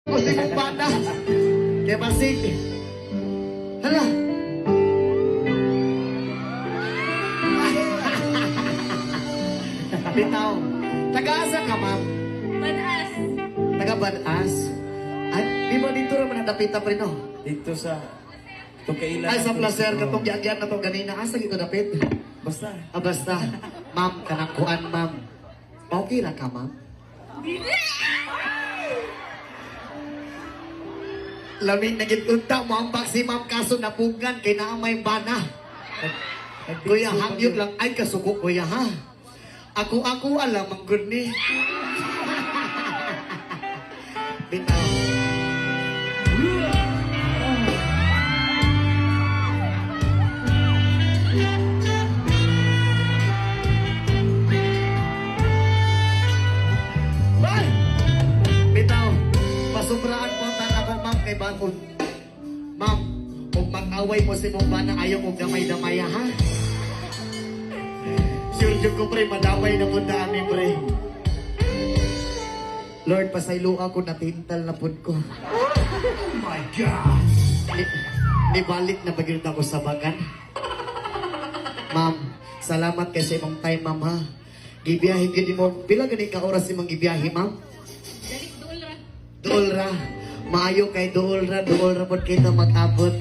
Kasi kong bata. Kaya masig. Hala. Bitaw. Taga-asa ka, ma'am? Banas. Taga-Banas? Ay, di ba dito naman nadapita pa rin, no? Dito sa Tungkailan. Ay, sa placer ka tong gyagyan na tong ganina. Asa gito dapit? Basta. Ah, basta. Ma'am, kanakuan, ma'am. Okay ra ka, ma'am? Dili. Lamig na gitunta mo ang si ma'am kaso napugan kay naamay bana. Kuya, hangyot lang. Ay, kasuko, kuya, ha? Ako alam ang good ni. Bitaw. Ay! Bitaw, pasubraan po ako, ma'am, kay Bakon. Ma'am, kung mag-away mo si mong bana, ayaw mong damay-damay, ha? Sure ko, pre, madaway na po dami, pre. Lord, pasaylo ako, natintal na po ko. Oh my God! Nibalik na bagay ako sa bagan. Ma'am, salamat kasi mong time, ma'am, ha? Gibiyahin gini mo. Pila gani ka oras si mong gibiyahin, ma'am? Dali, dool ra. Dool ra. Maayo kay dool ra po kita mag-abot.